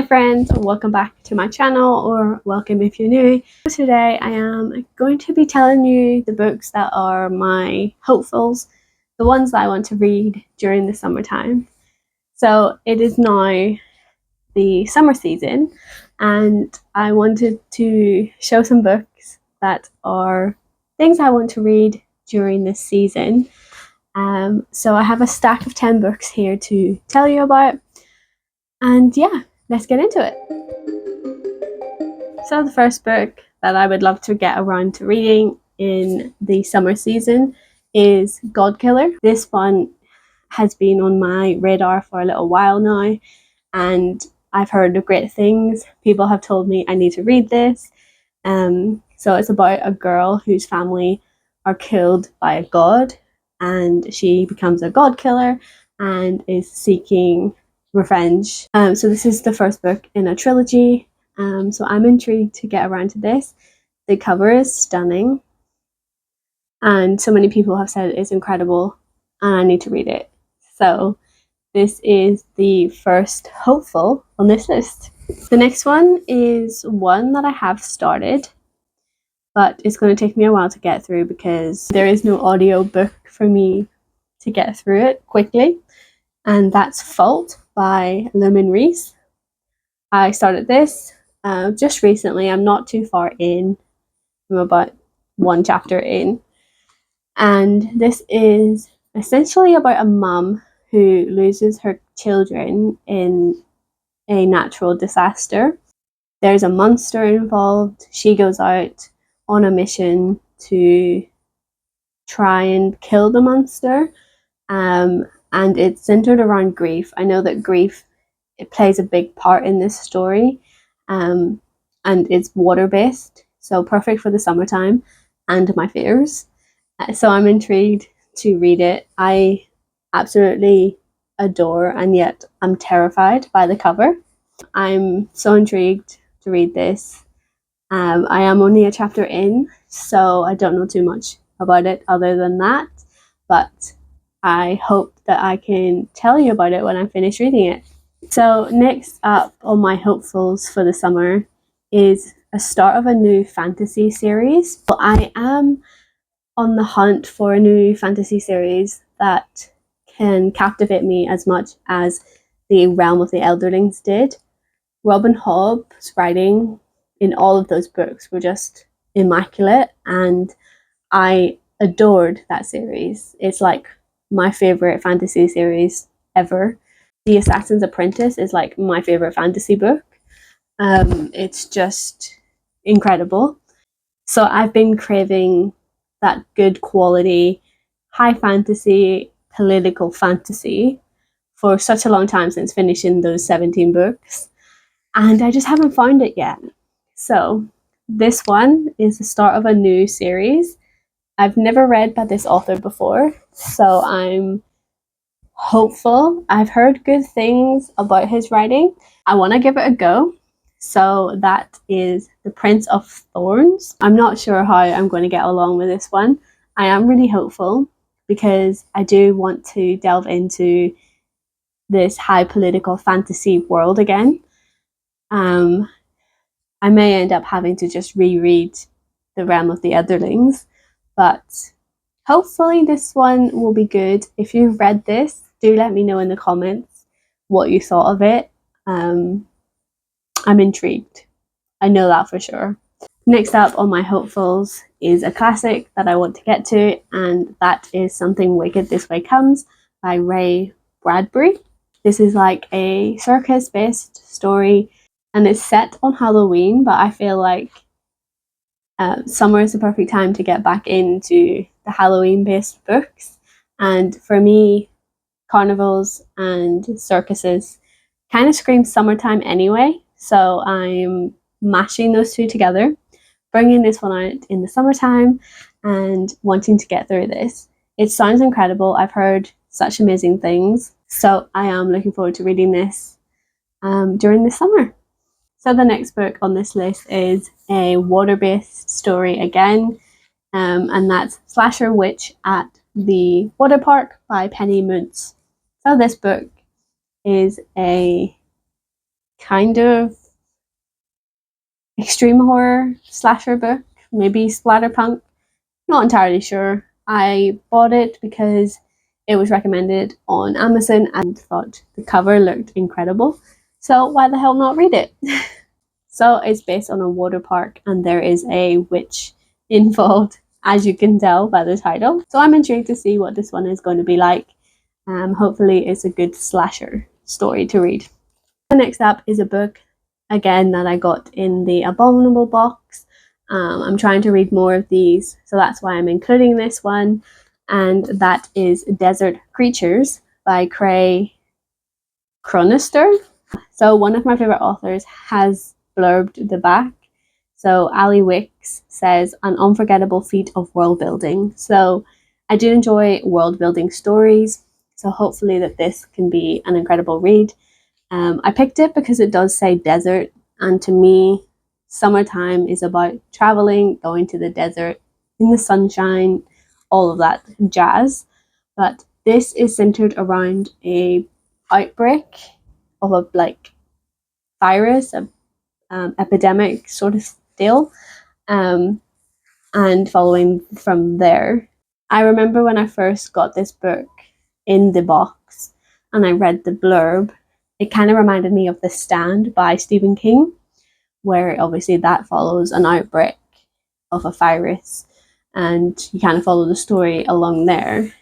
Hi friends, welcome back to my channel, or welcome if you're new. Today I am going to be telling you the books that are my hopefuls, the ones that I want to read during the summertime. So it is now the summer season and I wanted to show some books that are things I want to read during this season. So I have a stack of 10 books here to tell you about, and yeah, let's get into it. So the first book that I would love to get around to reading in the summer season is God Killer. This one has been on my radar for a little while now, and I've heard great things. People have told me I need to read this. So it's about a girl whose family are killed by a god, and she becomes a god killer and is seeking revenge. So this is the first book in a trilogy. So I'm intrigued to get around to this. The cover is stunning, and so many people have said it's incredible, and I need to read it. So this is the first hopeful on this list. The next one is one that I have started, but it's going to take me a while to get through because there is no audio book for me to get through it quickly, and that's Fault by Lumen Reese. I started this just recently. I'm not too far in. I'm about one chapter in, and this is essentially about a mum who loses her children in a natural disaster. There's a monster involved. She goes out on a mission to try and kill the monster, and it's centered around grief. I know that grief, it plays a big part in this story, and it's water-based, so perfect for the summertime and my fears. So I'm intrigued to read it. I absolutely adore, and yet I'm terrified by the cover. I'm so intrigued to read this. I am only a chapter in, so I don't know too much about it other than that, but I hope that I can tell you about it when I'm finished reading it. So next up on my hopefuls for the summer is a start of a new fantasy series. Well, I am on the hunt for a new fantasy series that can captivate me as much as the Realm of the Elderlings did. Robin Hobb's writing in all of those books were just immaculate, and I adored that series. It's like my favorite fantasy series ever. The Assassin's Apprentice is like my favorite fantasy book. It's just incredible. So I've been craving that good quality, high fantasy, political fantasy for such a long time since finishing those 17 books, and I just haven't found it yet. So this one is the start of a new series. I've never read by this author before, so I'm hopeful. I've heard good things about his writing. I want to give it a go. So that is The Prince of Thorns. I'm not sure how I'm going to get along with this one. I am really hopeful because I do want to delve into this high political fantasy world again. I may end up having to just reread The Realm of the Elderlings, but hopefully this one will be good. If you've read this, do let me know in the comments what you thought of it. I'm intrigued. I know that for sure. Next up on my hopefuls is a classic that I want to get to, and that is Something Wicked This Way Comes by Ray Bradbury. This is like a circus-based story, and it's set on Halloween, but I feel like summer is the perfect time to get back into the Halloween-based books. And for me, carnivals and circuses kind of scream summertime anyway, so I'm mashing those two together, bringing this one out in the summertime and wanting to get through this. It sounds incredible. I've heard such amazing things, so I am looking forward to reading this during the summer. So the next book on this list is a water-based story again, and that's Slasher Witch at the Water Park by Penny Moons. So this book is a kind of extreme horror slasher book, maybe splatterpunk. Not entirely sure. I bought it because it was recommended on Amazon and thought the cover looked incredible. So why the hell not read it? So it's based on a water park and there is a witch involved, as you can tell by the title. So I'm intrigued to see what this one is going to be like. Hopefully it's a good slasher story to read. The next up is a book, again, that I got in the Abominable box. I'm trying to read more of these, so that's why I'm including this one. And that is Desert Creatures by Cray Chronister. So one of my favorite authors has blurbed the back. So Ali Wicks says, an unforgettable feat of world building. So I do enjoy world building stories. So hopefully that this can be an incredible read. I picked it because it does say desert, and to me, summertime is about traveling, going to the desert, in the sunshine, all of that jazz. But this is centered around a outbreak of a virus, epidemic sort of deal, and following from there. I remember when I first got this book in the box and I read the blurb, it kind of reminded me of The Stand by Stephen King, where obviously that follows an outbreak of a virus and you kind of follow the story along there.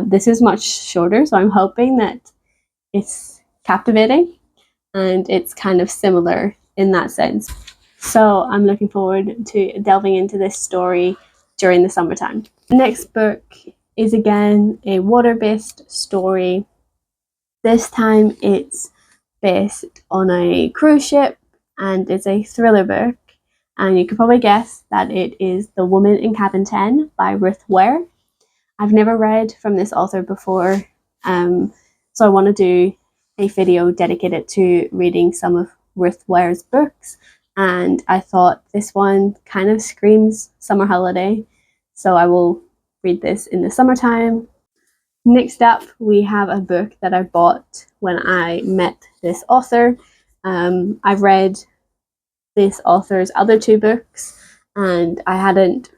This is much shorter, so I'm hoping that it's captivating and it's kind of similar in that sense. So I'm looking forward to delving into this story during the summertime. The next book is again a water-based story. This time it's based on a cruise ship and it's a thriller book. And you could probably guess that it is The Woman in Cabin 10 by Ruth Ware. I've never read from this author before, so I want to do a video dedicated to reading some of Ruth Ware's books, and I thought this one kind of screams summer holiday, so I will read this in the summertime. Next up, we have a book that I bought when I met this author. I've read this author's other two books and I hadn't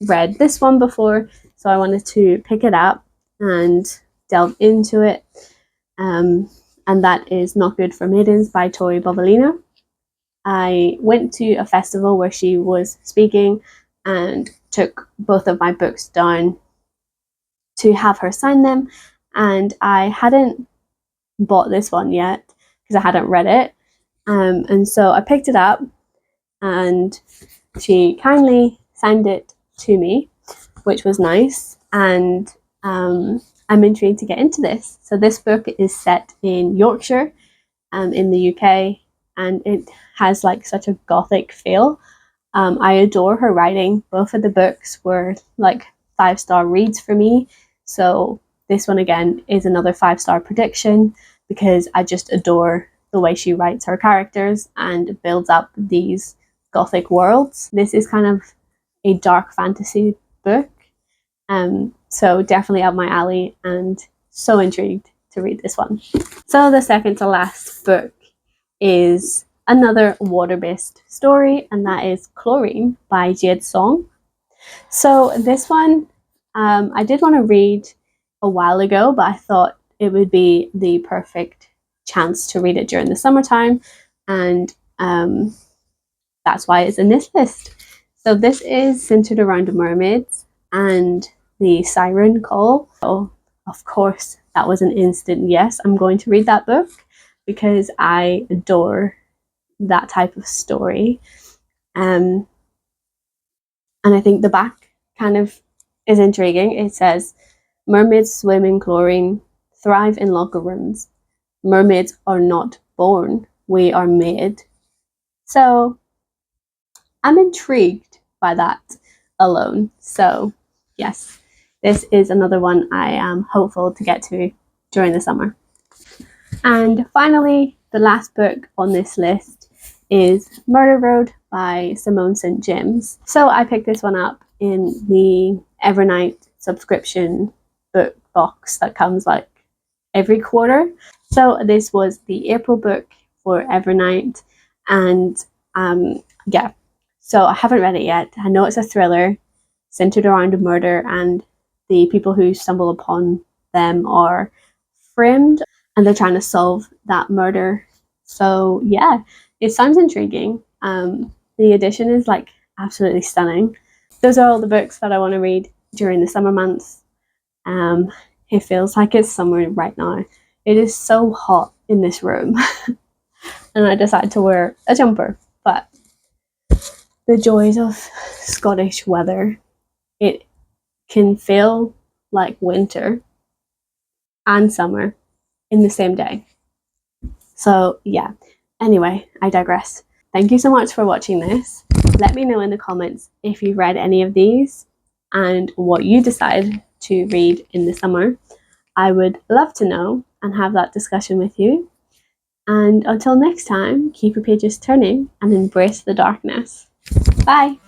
read this one before, so I wanted to pick it up and delve into it. And that is Not Good for Maidens by Tori Bovalina. I went to a festival where she was speaking and took both of my books down to have her sign them, and I hadn't bought this one yet because I hadn't read it, and so I picked it up and she kindly signed it to me, which was nice, and I'm intrigued to get into this. So this book is set in Yorkshire, in the UK, and it has like such a gothic feel. I adore her writing. Both of the books were like 5-star reads for me, so this one again is another 5-star prediction because I just adore the way she writes her characters and builds up these gothic worlds. This is kind of a dark fantasy book, so definitely up my alley and so intrigued to read this one. So the second to last book is another water-based story, and that is Chlorine by Jade Song. So this one I did want to read a while ago, but I thought it would be the perfect chance to read it during the summertime, and that's why it's in this list. So this is centered around mermaids and the siren call. So of course that was an instant yes, I'm going to read that book because I adore that type of story. And I think the back kind of is intriguing. It says, mermaids swim in chlorine, thrive in locker rooms. Mermaids are not born, we are made. So I'm intrigued by that alone. So yes, this is another one I am hopeful to get to during the summer. And finally, the last book on this list is Murder Road by Simone St. James. So I picked this one up in the Evernight subscription book box that comes like every quarter. So this was the April book for every night. And yeah, so I haven't read it yet. I know it's a thriller centered around a murder, and the people who stumble upon them are framed and they're trying to solve that murder. So yeah, it sounds intriguing. The edition is like absolutely stunning. Those are all the books that I want to read during the summer months. It feels like it's summer right now. It is so hot in this room and I decided to wear a jumper, but the joys of Scottish weather, it can feel like winter and summer in the same day. So yeah, anyway, I digress. Thank you so much for watching this. Let me know in the comments if you've read any of these and what you decide to read in the summer. I would love to know and have that discussion with you. And until next time, keep your pages turning and embrace the darkness. Bye!